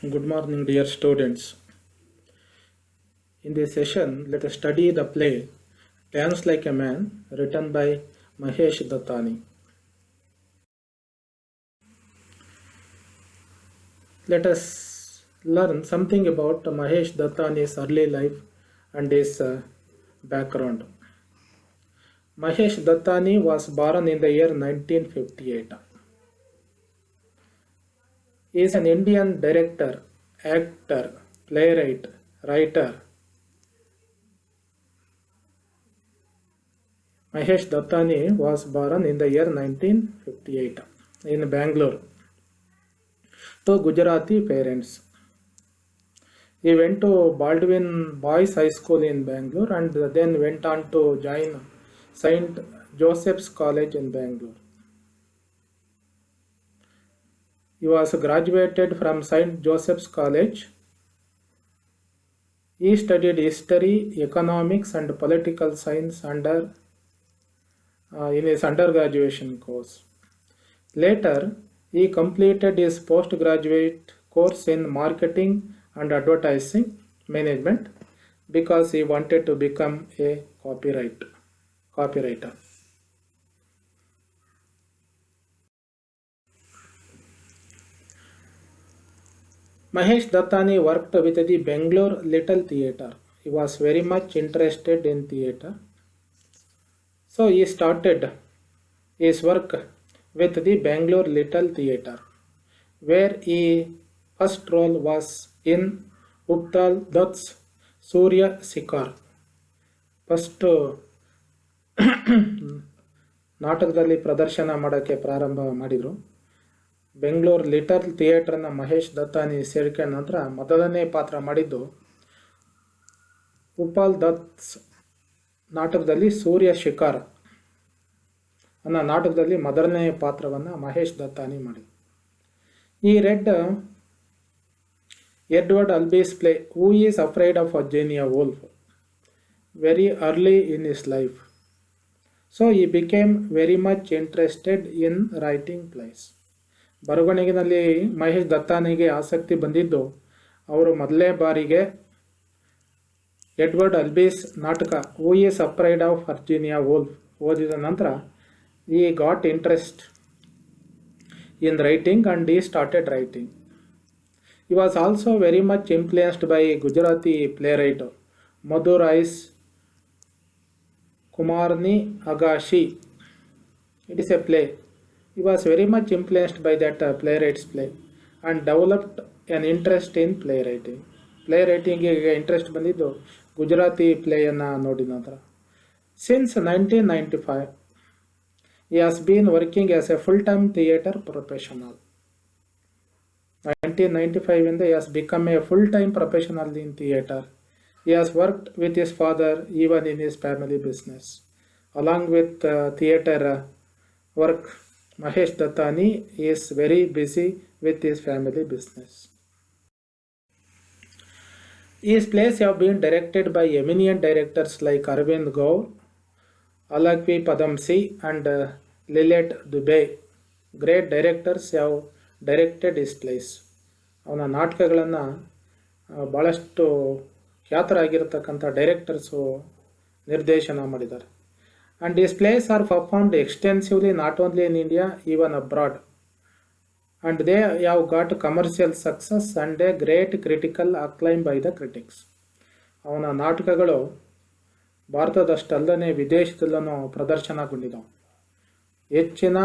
Good morning, dear students. In this session, let us study the play Dance Like a Man, written by Mahesh Dattani. Let us learn something about Mahesh Dattani's early life and his background. Mahesh Dattani was born in the year 1958. He is an Indian director, actor, playwright, writer. Mahesh Dattani was born in the year 1958 in Bangalore to Gujarati parents. He went to Baldwin Boys High School in Bangalore and then went on to join St. Joseph's College in Bangalore. He was graduated from St. Joseph's College. He studied history, economics, and political science in his undergraduate course. Later, he completed his postgraduate course in marketing and advertising management because he wanted to become a copywriter. Mahesh Dattani worked with the Bangalore Little Theatre. He was very much interested in theatre. So he started his work with the Bangalore Little Theatre, where his first role was in Uptal Dutt's Surya Shikar. First ನಾಟಕದಲ್ಲಿ ಪ್ರದರ್ಶನ ಮಾಡೋಕ್ಕೆ ಪ್ರಾರಂಭ ಮಾಡಿದರು. Bengaluru little ಥಿಯೇಟ್ರನ್ನ Mahesh Dattani ಸೇರ್ಕೊಂಡ ನಂತರ ಮೊದಲನೇ ಪಾತ್ರ ಮಾಡಿದ್ದು ಉಪಾಲ್ ದತ್ಸ್ ನಾಟಕದಲ್ಲಿ ಸೂರ್ಯ ಶಿಕಾರ ಅನ್ನೋ ನಾಟಕದಲ್ಲಿ ಮೊದಲನೇ ಪಾತ್ರವನ್ನು ಮಹೇಶ್ ದತ್ತಾನಿ ಮಾಡಿದರು. He read Edward Albee's play who is afraid of Virginia Woolf very early in his life. So he became very much interested in writing plays. ಬರವಣಿಗೆಯಲ್ಲಿ ಮಹೇಶ್ ದತ್ತಾನಿಗೆ ಆಸಕ್ತಿ ಬಂದಿದ್ದು ಅವರು ಮೊದಲನೇ ಬಾರಿಗೆ ಎಡ್ವರ್ಡ್ ಅಲ್ಬೀಸ್ ನಾಟಕ ಹೂ is afraid of Virginia wolf ಓದಿದ ನಂತರ he got interest in writing and he started writing. He was also very much influenced by Gujarati playwright Madhurai's Kumarni Agashi. It is a play. He was very much influenced by that playwright's play and developed an interest in playwriting. Playwriting interest ಬಂದಿದ್ದು ಗುಜರಾತಿ ಪ್ಲೇಯನ್ನು ನೋಡಿದ ನಂತರ. Since 1995, he has been working as a full-time theatre professional. 1995 ಇಂದ he has become a full-time professional in theatre. He has worked with his father even in his family business. Along with theatre work, Mahesh Dattani is very busy with his family business. His plays have been directed by eminent directors like Arvind Gaur, Alakvi Padamsi and Lilette Dubey. Great directors have directed his plays. ಅವನ ನಾಟಕಗಳನ್ನು ಭಾಳಷ್ಟು ಖ್ಯಾತರಾಗಿರ್ತಕ್ಕಂಥ directors ನಿರ್ದೇಶನ ಮಾಡಿದ್ದಾರೆ. And this plays are performed extensively not only in India even abroad and they have got commercial success and a great critical acclaim by the critics. ಅವನ ನಾಟಕಗಳು ಭಾರತದಷ್ಟಲ್ಲದೆ ವಿದೇಶದಲ್ಲೂ ಪ್ರದರ್ಶನಗೊಂಡಿದ್ದವು. ಹೆಚ್ಚಿನ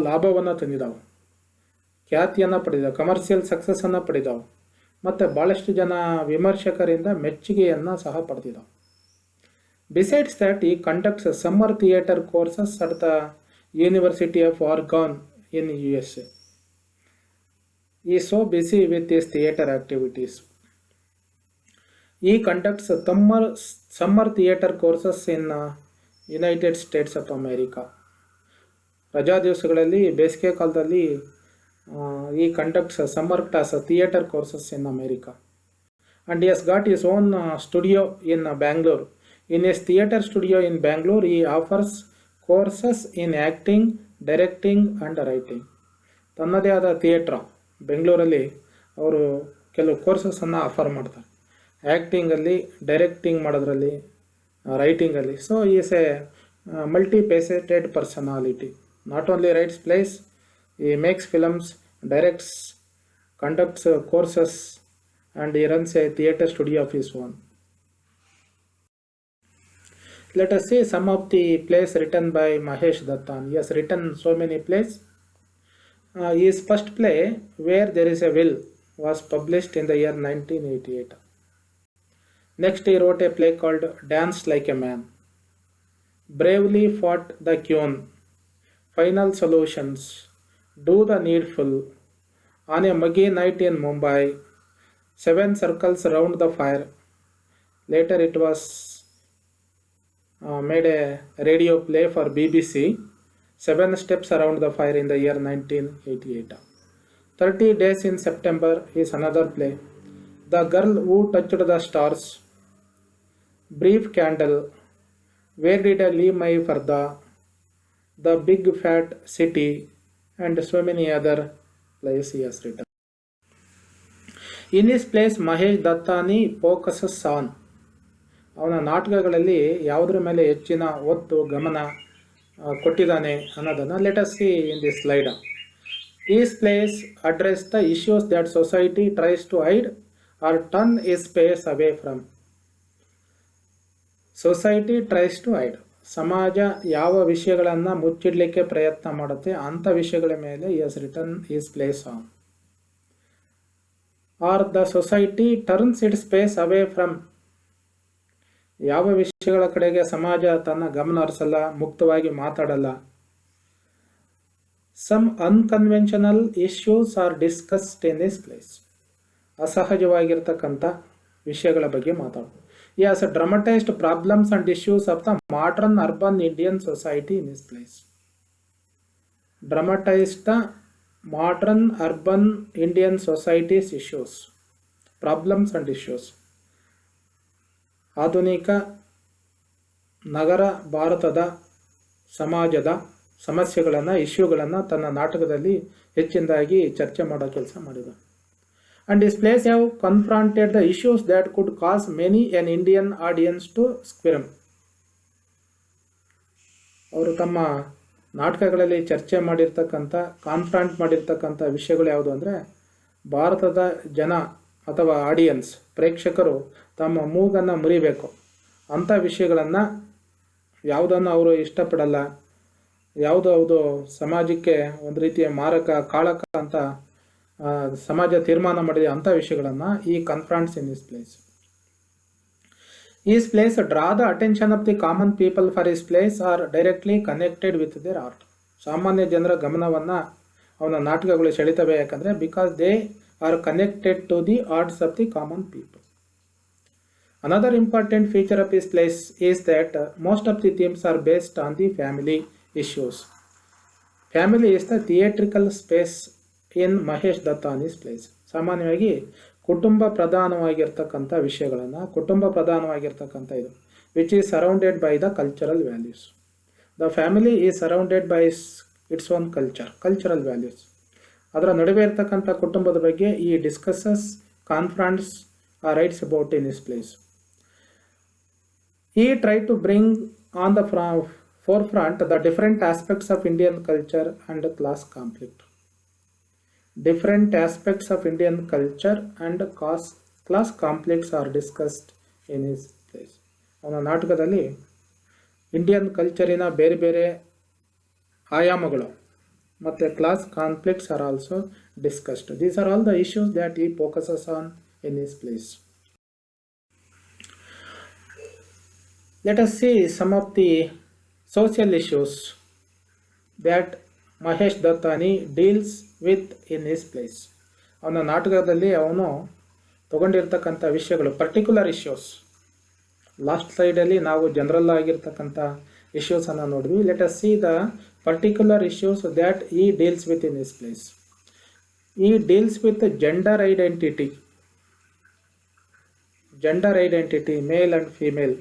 ಲಾಭವನ್ನು ತಂದಿದ್ದಾವೆ, ಖ್ಯಾತಿಯನ್ನು ಪಡೆದಿದ್ದಾವೆ, ಕಮರ್ಷಿಯಲ್ ಸಕ್ಸಸ್ಸನ್ನು ಪಡೆದಿದ್ದಾವೆ ಮತ್ತು ಭಾಳಷ್ಟು ಜನ ವಿಮರ್ಶಕರಿಂದ ಮೆಚ್ಚುಗೆಯನ್ನು ಸಹ ಪಡೆದಿದ್ದಾವೆ. Besides that he conducts summer theatre courses at the university of Oregon in USA. He so busy with his theatre activities. He conducts summer theatre courses in United States of America. ರಜಾ ದಿವಸಗಳಲ್ಲಿ ಬೇಸಿಗೆ ಕಾಲದಲ್ಲಿ he conducts summer class theatre courses in America, and he has got his own studio in Bangalore. In his theatre studio in Bangalore, he offers courses in acting, directing and writing. ತನ್ನದೇ ಆದ theatre ಬೆಂಗಳೂರಲ್ಲಿ ಅವರು ಕೆಲವು ಕೋರ್ಸಸನ್ನು offer ಮಾಡ್ತಾರೆ, ಆ್ಯಕ್ಟಿಂಗಲ್ಲಿ, directing ಮಾಡೋದ್ರಲ್ಲಿ, ರೈಟಿಂಗಲ್ಲಿ. So he's a multifaceted personality. Not only writes plays, he makes films, directs, conducts courses, and he runs a theatre studio of his own. Let us see some of the plays written by Mahesh Dattan. He has written so many plays. His first play, Where There Is a Will, was published in the year 1988. Next, he wrote a play called Dance Like a Man, Bravely Fought the Queen, Final Solutions, Do the Needful, On a Muggy Night in Mumbai, Seven Circles Round the Fire. Later it was made a radio play for BBC, Seven Steps Around the Fire, in the year 1988. 30 Days in September is another play. The Girl Who Touched the Stars, Brief Candle, Where Did I Leave My Farda, The Big Fat City, and so many other plays he has written. In his plays, Mahesh Dattani focuses on, ಅವನ ನಾಟಕಗಳಲ್ಲಿ ಯಾವುದರ ಮೇಲೆ ಹೆಚ್ಚಿನ ಒತ್ತು ಗಮನ ಕೊಟ್ಟಿದ್ದಾನೆ ಅನ್ನೋದನ್ನು let us C in this slide. These plays address the issues that society tries to hide or turn its face away from. Society tries to hide. ಸಮಾಜ ಯಾವ ವಿಷಯಗಳನ್ನು ಮುಚ್ಚಿಡಲಿಕ್ಕೆ ಪ್ರಯತ್ನ ಮಾಡುತ್ತೆ ಅಂಥ ವಿಷಯಗಳ ಮೇಲೆ he has written his plays on. Or the society turns its face away from. ಯಾವ ವಿಷಯಗಳ ಕಡೆಗೆ ಸಮಾಜ ತನ್ನ ಗಮನ ಹರಿಸಲ್ಲ, ಮುಕ್ತವಾಗಿ ಮಾತಾಡಲ್ಲ. Some unconventional issues are discussed in this place. ಅಸಹಜವಾಗಿರ್ತಕ್ಕಂಥ ವಿಷಯಗಳ ಬಗ್ಗೆ ಮಾತಾಡೋದು. He has dramatized problems and issues of the modern urban Indian society in this place. Dramatized the modern urban Indian society's issues, problems and issues. ಆಧುನಿಕ ನಗರ ಭಾರತದ ಸಮಾಜದ ಸಮಸ್ಯೆಗಳನ್ನು, ಇಶ್ಯೂಗಳನ್ನು ತನ್ನ ನಾಟಕದಲ್ಲಿ ಹೆಚ್ಚಿನದಾಗಿ ಚರ್ಚೆ ಮಾಡೋ ಕೆಲಸ ಮಾಡಿದ. And his plays have confronted the issues that could cause many an Indian audience to squirm. ಅವರು ತಮ್ಮ ನಾಟಕಗಳಲ್ಲಿ ಚರ್ಚೆ ಮಾಡಿರ್ತಕ್ಕಂಥ, ಕಾನ್ಫ್ರಂಟ್ ಮಾಡಿರ್ತಕ್ಕಂಥ ವಿಷಯಗಳು ಯಾವುದು ಅಂದರೆ, ಭಾರತದ ಜನ ಅಥವಾ ಆಡಿಯನ್ಸ್, ಪ್ರೇಕ್ಷಕರು ತಮ್ಮ ಮೂಗನ್ನು ಮುರಿಬೇಕು ಅಂಥ ವಿಷಯಗಳನ್ನು, ಯಾವುದನ್ನು ಅವರು ಇಷ್ಟಪಡಲ್ಲ, ಯಾವುದೋ ಸಮಾಜಕ್ಕೆ ಒಂದು ರೀತಿಯ ಮಾರಕ, ಕಾಳಕ ಅಂತ ಸಮಾಜ ತೀರ್ಮಾನ ಮಾಡಿದೆ ಅಂಥ ವಿಷಯಗಳನ್ನು he confronts in this plays. His plays draw the attention of the common people for his plays are directly connected with their art. ಸಾಮಾನ್ಯ ಜನರ ಗಮನವನ್ನು ಅವನ ನಾಟಕಗಳು ಸೆಳೀತವೆ. ಯಾಕಂದರೆ because they are connected to the arts of the common people. Another important feature of his plays is that most of the themes are based on the family issues. Family is the theatrical space in Mahesh Dattani's plays. ಸಾಮಾನ್ಯವಾಗಿ ಕುಟುಂಬ ಪ್ರಧಾನವಾಗಿರ್ತಕ್ಕಂಥ ವಿಷಯಗಳನ್ನು, ಕುಟುಂಬ ಪ್ರಧಾನವಾಗಿರ್ತಕ್ಕಂಥ ಇದು, which is surrounded by the cultural values. The family is surrounded by its own cultural values. ಅದರ ನಡುವೆ ಇರ್ತಕ್ಕಂಥ ಕುಟುಂಬದ ಬಗ್ಗೆ he discusses, confronts, writes about in his plays. He tried to bring on the forefront the different aspects of Indian culture and class conflict. Different aspects of Indian culture and class conflicts are discussed in his plays. ಅವನ ನಾಟಕದಲ್ಲಿ Indian ಕಲ್ಚರಿನ ಬೇರೆ ಬೇರೆ ಆಯಾಮಗಳು ಮತ್ತು class conflicts are also discussed. These are all the issues that he focuses on in his plays. Let us see some of the social issues that Mahesh Dattani deals with in his plays. ಅವನ ನಾಟಕದಲ್ಲಿ ಅವನು ತಗೊಂಡಿರ್ತಕ್ಕಂಥ ವಿಷಯಗಳು, particular issues. Last ಸೈಡಲ್ಲಿ ನಾವು general ಆಗಿರ್ತಕ್ಕಂಥ ಇಶ್ಯೂಸನ್ನು ನೋಡಿದ್ವಿ. Let us see the particular issues that he deals with in his plays. He deals with gender identity, male and female,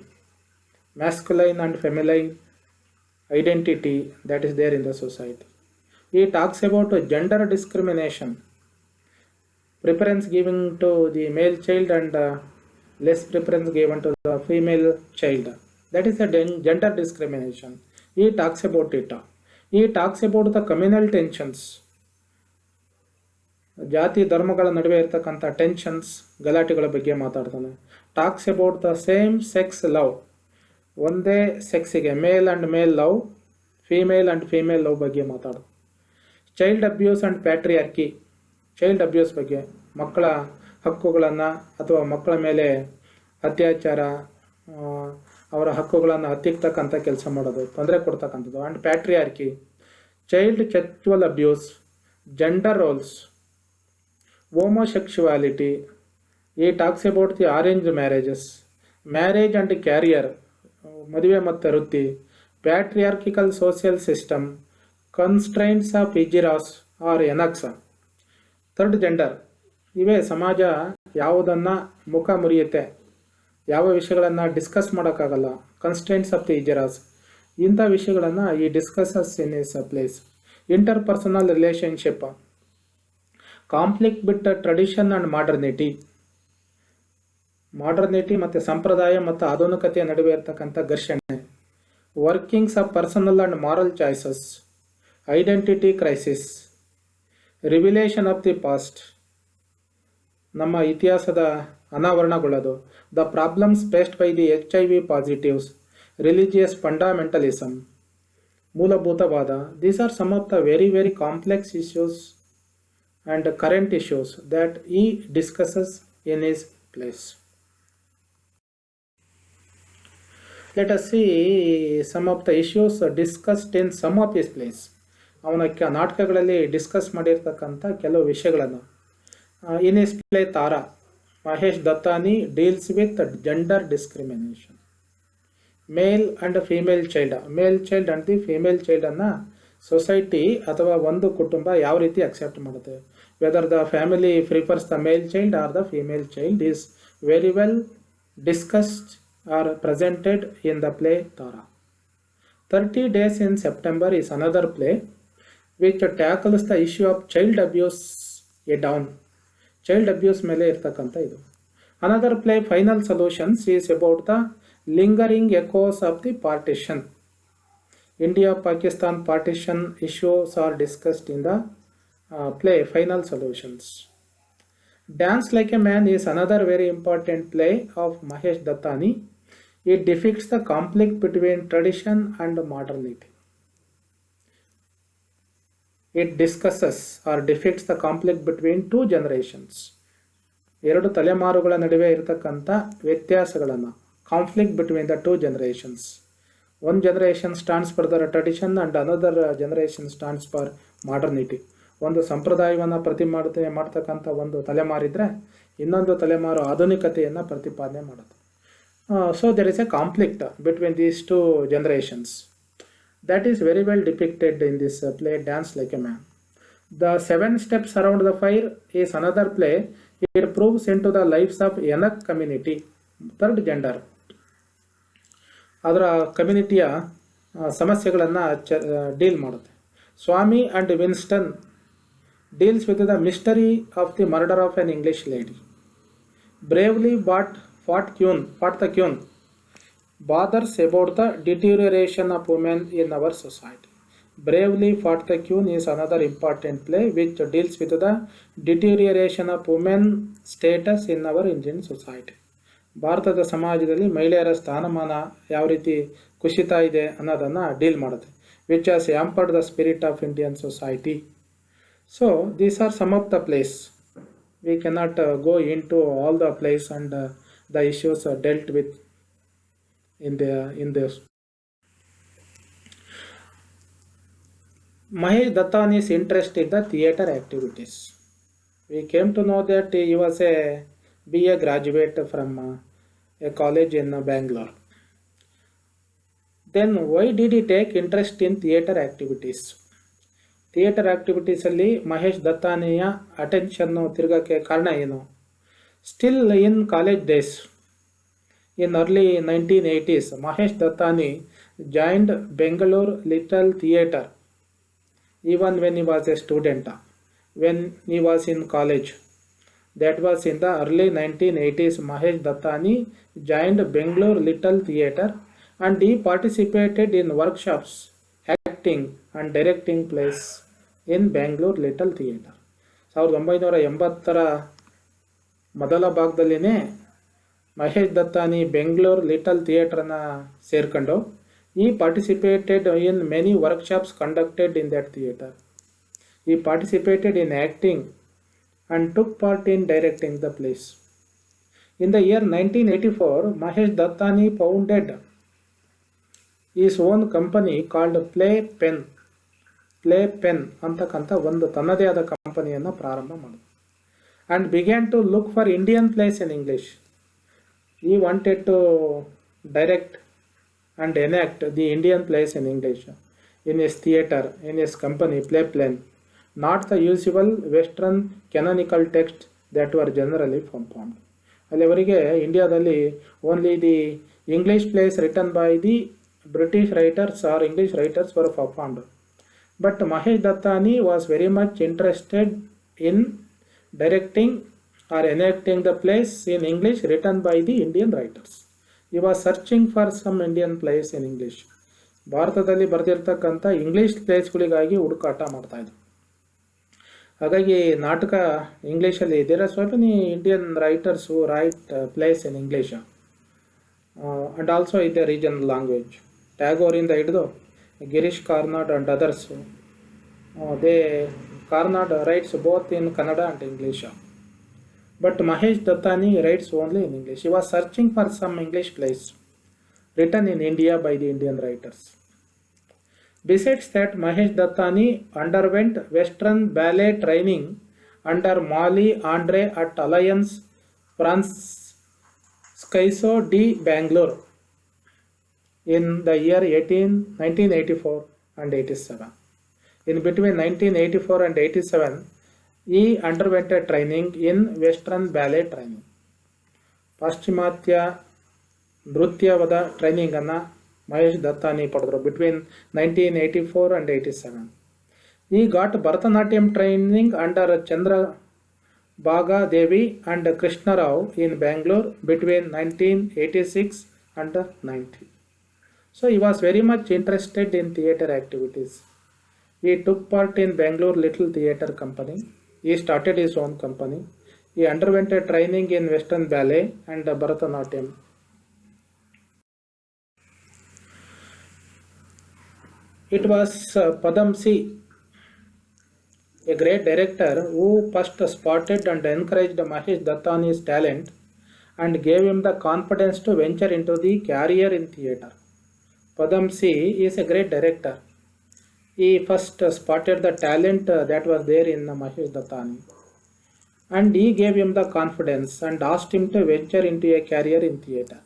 masculine and feminine identity that is there in the society. He talks about gender discrimination preference given to the male child and less preference given to the female child. That is a gender discrimination. He talks about it. He talks about the communal tensions. ಜಾತಿ ಧರ್ಮಗಳ ನಡುವೆ ಇರತಕ್ಕಂಥ tensions ಗಲಾಟೆಗಳ ಬಗ್ಗೆ ಮಾತಾಡ್ತಾನೆ. Talks about the same sex love, ಒಂದೇ ಸೆಕ್ಸಿಗೆ male and male love, female and female love ಬಗ್ಗೆ ಮಾತಾಡೋದು. Child abuse and patriarchy, child abuse ಬಗ್ಗೆ, ಮಕ್ಕಳ ಹಕ್ಕುಗಳನ್ನು ಅಥವಾ ಮಕ್ಕಳ ಮೇಲೆ ಅತ್ಯಾಚಾರ, ಅವರ ಹಕ್ಕುಗಳನ್ನು ಹತ್ತಿಕ್ಕತಕ್ಕಂಥ ಕೆಲಸ ಮಾಡೋದು, ತೊಂದರೆ ಕೊಡ್ತಕ್ಕಂಥದ್ದು. And patriarchy, child sexual abuse, gender roles, homosexuality. He talks about the arranged marriages, marriage and career, ಮದುವೆ ಮತ್ತು ವೃತ್ತಿ, patriarchical social system, constraints of hijras or eunuchs, third gender. ಇವೇ ಸಮಾಜ ಯಾವುದನ್ನು ಮುಖ ಮುರಿಯುತ್ತೆ, ಯಾವ ವಿಷಯಗಳನ್ನು ಡಿಸ್ಕಸ್ ಮಾಡೋಕ್ಕಾಗಲ್ಲ, ಕನ್ಸ್ಟ್ರೈಂಟ್ಸ್ ಆಫ್ ದಿ ಇಜಿರಾಸ್, ಇಂಥ ವಿಷಯಗಳನ್ನು he discusses in his a plays. Interpersonal relationship, conflict between tradition and modernity ಮತ್ತು ಸಂಪ್ರದಾಯ ಮತ್ತು ಆಧುನಿಕತೆಯ ನಡುವೆ ಇರತಕ್ಕಂಥ ಘರ್ಷಣೆ. Workings of personal and moral choices, identity crisis, revelation of the past, ನಮ್ಮ ಇತಿಹಾಸದ ಅನಾವರಣಗೊಳ್ಳೋದು. The problems faced by the HIV positives, religious fundamentalism, ಮೂಲಭೂತವಾದ. These are some of the very very complex issues and current issues that he discusses in his place. Let us see some of the issues discussed in some of his plays. ಅವನ ನಾಟಕಗಳಲ್ಲಿ discuss ಮಾಡಿರ್ತಕ್ಕಂಥ ಕೆಲವು ವಿಷಯಗಳನ್ನು. In his play Tara, Mahesh Dattani deals with gender discrimination, male and female child, male child and the female ಚೈಲ್ಡನ್ನು society ಅಥವಾ ಒಂದು ಕುಟುಂಬ ಯಾವ ರೀತಿ ಅಕ್ಸೆಪ್ಟ್ ಮಾಡುತ್ತೆ. Whether the family prefers the male child or the female child is very well discussed or presented in the play Tara. 30 Days in September is another play which tackles the issue of child abuse head on. Child abuse ಮೇಲೆ ಇರ್ತಕ್ಕಂಥ ಇದು. Another play, Final Solutions, is about the lingering echoes of the partition. India-Pakistan partition issues are discussed in the play Final Solutions. Dance Like a Man is another very important play of Mahesh Dattani. It depicts the conflict between tradition and modernity. It discusses or depicts the conflict between two generations. ಎರಡು ತಲೆಮಾರುಗಳ ನಡುವೆ ಇರತಕ್ಕಂಥ ವ್ಯತ್ಯಾಸಗಳನ್ನು, conflict between the two generations. One generation stands for the tradition and another generation stands for modernity. ಒಂದು ಸಂಪ್ರದಾಯವನ್ನು ಮಾಡ್ತಕ್ಕಂಥ ಒಂದು ತಲೆಮಾರಿದ್ರೆ ಇನ್ನೊಂದು ತಲೆಮಾರು ಆಧುನಿಕತೆಯನ್ನು ಪ್ರತಿಪಾದನೆ ಮಾಡುತ್ತೆ. So there is A conflict between these two generations. That is very well depicted in this play Dance Like a Man. The 7 Steps Around the Fire is another play. It proves into the lives of Enoch community, third gender. ಅದರ ಕಮ್ಯುನಿಟಿಯ ಸಮಸ್ಯೆಗಳನ್ನು deal ಮಾಡುತ್ತೆ. Swami and Winston deals with the mystery of the murder of an English lady. Bravely fought the queen bothers about the deterioration of women in our society. Bravely Fought the Queen is another important play which deals with the deterioration of women status in our Indian society. ಭಾರತದ ಸಮಾಜದಲ್ಲಿ ಮಹಿಳೆಯರ ಸ್ಥಾನಮಾನ ಯಾವ ರೀತಿ ಕುಸಿತಾ ಇದೆ ಅನ್ನೋದನ್ನು deal ಮಾಡುತ್ತೆ. Which has hampered the spirit of Indian society. So these are some of the plays. We cannot go into all the plays and the issues are dealt with in this. Mahesh Dattani's interest in the theatre activities. We came to know that he was a BA graduate from a college in Bangalore. Then why did he take interest in theatre activities? Theatre ಆಕ್ಟಿವಿಟೀಸಲ್ಲಿ ಮಹೇಶ್ ದತ್ತಾನಿಯ ಅಟೆನ್ಷನ್ನು ತಿರುಗಕ್ಕೆ ಕಾರಣ ಏನು? Still in college days in early 1980s, Mahesh Dattani joined Bangalore Little Theatre even when he was a student, when he was in college. That was in the early 1980s. Mahesh Dattani joined Bangalore Little Theatre and he participated in workshops, acting and directing plays in Bangalore Little Theatre. 1980 ಮೊದಲ ಭಾಗದಲ್ಲಿನೇ Mahesh Dattani Bengaluru little ಥಿಯೇಟರ್ನ ಸೇರ್ಕೊಂಡು he participated in many workshops conducted in that theatre. He participated in acting and took part in directing the plays. In the year 1984, Mahesh Dattani founded his own company called Playpen ಅಂತಕ್ಕಂಥ ಒಂದು ತನ್ನದೇ ಆದ ಕಂಪನಿಯನ್ನು ಪ್ರಾರಂಭ ಮಾಡಿದ and began to look for Indian plays in English. He wanted to direct and enact the Indian plays in English in his theatre, in his company Playpen, not the usual western canonical texts that were generally performed. ಅಲ್ಲಿವರೆಗೆ ಇಂಡಿಯಾದಲ್ಲಿ only the English plays written by the British writers or English writers were performed. But Mahesh Dattani was very much interested in directing or enacting the plays in English written by the Indian writers. He was searching for some Indian plays in English. ಭಾರತದಲ್ಲಿ ಬರೆದಿರ್ತಕ್ಕಂಥ English ಪ್ಲೇಸ್ಗಳಿಗಾಗಿ ಹುಡುಕಾಟ ಮಾಡ್ತಾ ಇದ್ರು. ಹಾಗಾಗಿ ನಾಟಕ ಇಂಗ್ಲೀಷಲ್ಲಿ there are so many Indian writers who write plays in English and also in the regional language. ಟ್ಯಾಗೋರಿಂದ ಹಿಡಿದು Girish Karnad and others they Karnad writes both in Kannada and English. But Mahesh Dattani writes only in English. He was searching for some English plays written in India by the Indian writers. Besides that, Mahesh Dattani underwent Western ballet training under Molly Andre at Alliance Francisco de Bangalore in the year 1984 and 87. In between 1984 and 87, he underwent a training in Western ballet training. ಪಾಶ್ಚಿಮಾತ್ಯ ನೃತ್ಯವದ ಟ್ರೈನಿಂಗನ್ನು ಮಹೇಶ್ ದತ್ತಾನಿ ಪಡೆದರು between 1984 and 87. He got Bharatanatyam training under Chandrabhaga Devi and Krishna Rao in Bangalore between 1986 and 90. So he was very much interested in theatre activities. He took part in Bangalore Little Theatre Company. He started his own company. He underwent a training in Western Ballet and Bharatanatyam. It was Padam C, a great director who first spotted and encouraged Mahesh Dattani's talent and gave him the confidence to venture into the career in theatre. Padam C is a great director. He first spotted the talent that was there in Mahesh Dattani and he gave him the confidence and asked him to venture into a career in theatre.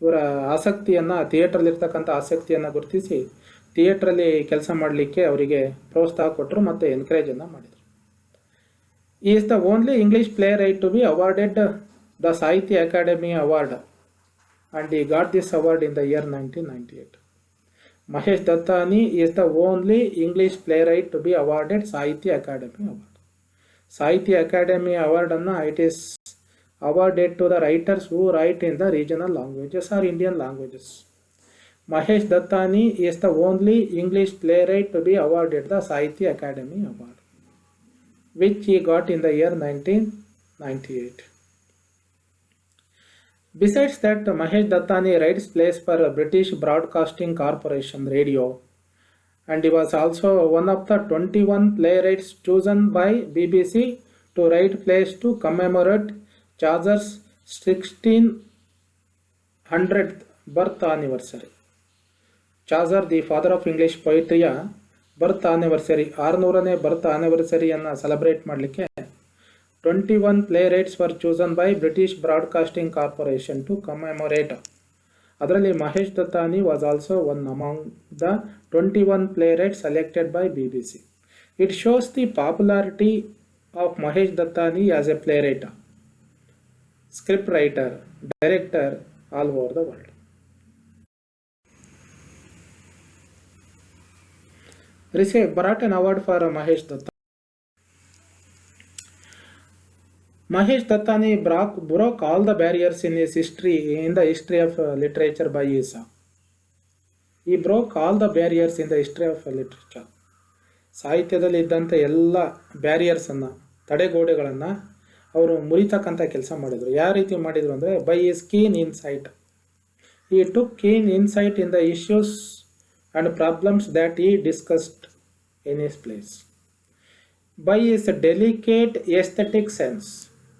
ಇವರ ಆಸಕ್ತಿಯನ್ನು ಥಿಯೇಟ್ರಲ್ಲಿರ್ತಕ್ಕಂಥ ಆಸಕ್ತಿಯನ್ನು ಗುರುತಿಸಿ ಥಿಯೇಟ್ರಲ್ಲಿ ಕೆಲಸ ಮಾಡಲಿಕ್ಕೆ ಅವರಿಗೆ ಪ್ರೋತ್ಸಾಹ ಕೊಟ್ಟರು ಮತ್ತು ಎನ್ಕರೇಜನ್ನು ಮಾಡಿದರು. He is the only English playwright to be awarded the Sahitya Academy Award and he got this award in the year 1998. Mahesh Dattani is the only English playwright to be awarded Sahitya Academy Award. Sahitya Academy Award it is awarded to the writers who write in the regional languages or Indian languages. Mahesh Dattani is the only English playwright to be awarded the Sahitya Academy Award, which he got in the year 1998. Besides that, Mahesh Dattani writes plays for British Broadcasting Corporation Radio and he was also one of the 21 playwrights chosen by BBC to write plays to commemorate Chaucer's 1600th birth anniversary. Chaucer, the father of English poetry, birth anniversary 600ನೇ birth anniversary-ಯನ್ನು celebrate ಮಾಡಲಿಕ್ಕೆ 21 playwrights were chosen by British Broadcasting Corporation to commemorate. ಅದರಲ್ಲಿ Mahesh Dattani was also one among the 21 playwrights selected by BBC. It shows the popularity of Mahesh Dattani as a playwright, script writer, director all over the world. Brought an award for Mahesh Dattani. Mahesh Dattani broke all the barriers in the history of literature by his. He broke all the barriers in the history of literature. ಸಾಹಿತ್ಯದಲ್ಲಿ ಇದ್ದಂಥ ಎಲ್ಲ ಬ್ಯಾರಿಯರ್ಸನ್ನು, ತಡೆಗೋಡೆಗಳನ್ನು ಅವರು ಮುರಿತಕ್ಕಂಥ ಕೆಲಸ ಮಾಡಿದರು. ಯಾವ ರೀತಿ ಮಾಡಿದರು ಅಂದರೆ, by his keen insight. He took keen insight in the issues and problems that he discussed in his place. By his delicate aesthetic sense,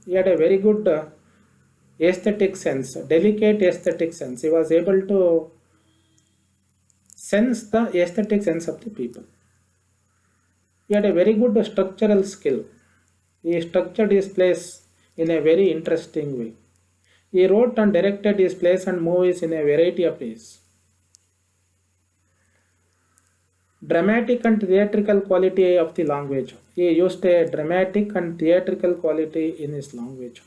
he had a very good aesthetic sense, delicate aesthetic sense. He was able to sense the aesthetic sense of the people. He had a very good structural skill. He structured his plays in a very interesting way. He wrote and directed his plays and movies in a variety of ways. Dramatic and theatrical quality of the language. He used a dramatic and theatrical quality in his language.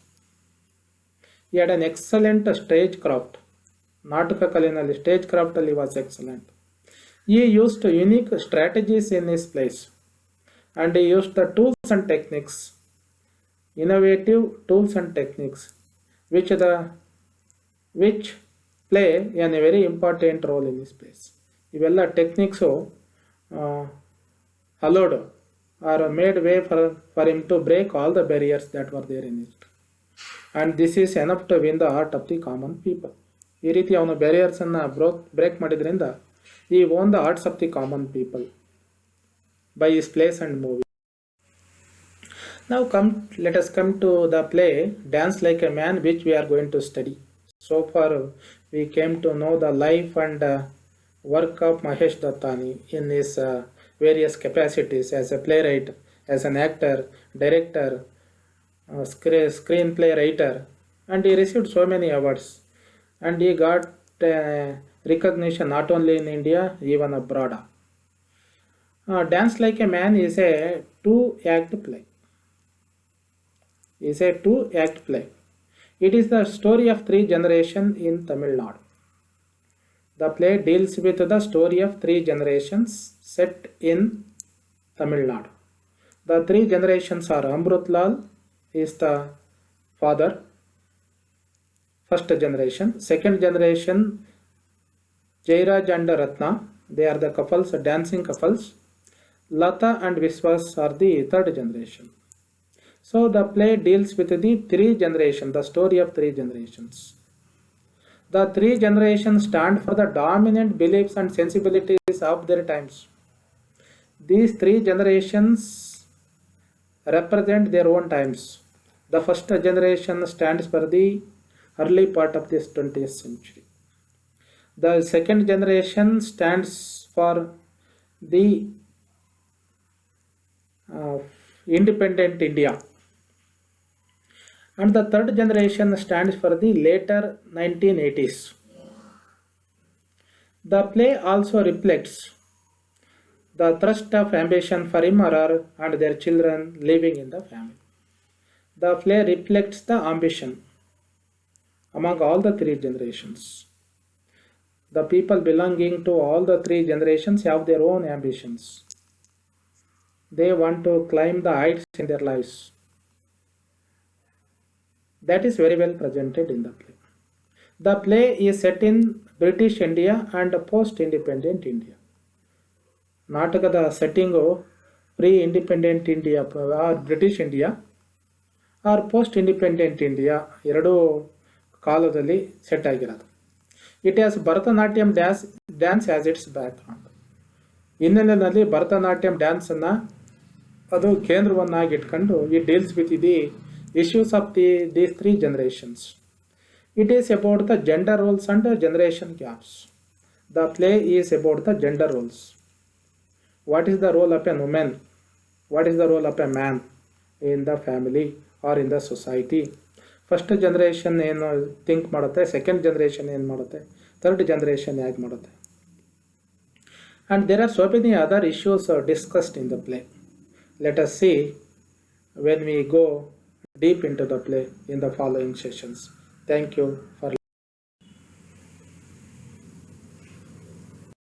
He had an excellent stagecraft. Nataka kalinalli stagecraft alli was excellent. He used unique strategies in his plays, and he used the tools and techniques, innovative tools and techniques, which play a very important role in his plays. Ivella techniques allowed or made way for him to break all the barriers that were there in it. And this is enough to win the heart of the common people. ಈ ರೀತಿ ಅವನು ಬ್ಯಾರಿಯರ್ಸನ್ನು break ಮಾಡಿದ್ರಿಂದ he won the hearts of the common people by his plays and movies. Now let us come to the play Dance Like a Man, which we are going to study. So far we came to know the life and work of Mahesh Dattani in his various capacities as a playwright, as an actor, director, screenplay writer, and he received so many awards, and he got recognition not only in India, even abroad. Dance Like a Man is a two-act play. It is the story of three generations in Tamil Nadu. The play deals with the story of three generations set in Tamil Nadu. The three generations are Amrut Lal is the father, first generation. Second generation, Jairaj and Ratna, they are the couples, dancing couples. Lata and Viswas are the third generation. So the play deals with the three generations, the story of three generations. The three generations stand for the dominant beliefs and sensibilities of their times. These three generations represent their own times. The first generation stands for the early part of this 20th century. The second generation stands for the independent India. And the third generation stands for the later 1980s. The play also reflects the thrust of ambition for him or her and their children living in the family. The play reflects the ambition among all the three generations. The people belonging to all the three generations have their own ambitions. They want to climb the heights in their lives. That is very well presented in the play. The play is set in British India and post-independent India. ನಾಟಕದ setting pre-independent India or British India or post-independent India ಎರಡೂ ಕಾಲದಲ್ಲಿ set ಆಗಿರೋದು. It has Bharatanatyam dance as its background. ಹಿನ್ನೆಲೆಯಲ್ಲಿ ಭರತನಾಟ್ಯಂ ಡ್ಯಾನ್ಸನ್ನು ಅದು ಕೇಂದ್ರವನ್ನಾಗಿ ಇಟ್ಕೊಂಡು it deals with the issues of these three generations. It is about the gender roles and generation gaps. The play is about the gender roles. What is the role of a woman? What is the role of a man in the family or in the society? First generation ಏನು think ಮಾಡುತ್ತೆ, second generation ಏನು ಮಾಡುತ್ತೆ, third generation ಹೇಗೆ ಮಾಡುತ್ತೆ. And there are so many other issues discussed in the play. Let us see when we go deep into the play in the following sessions. Thank you for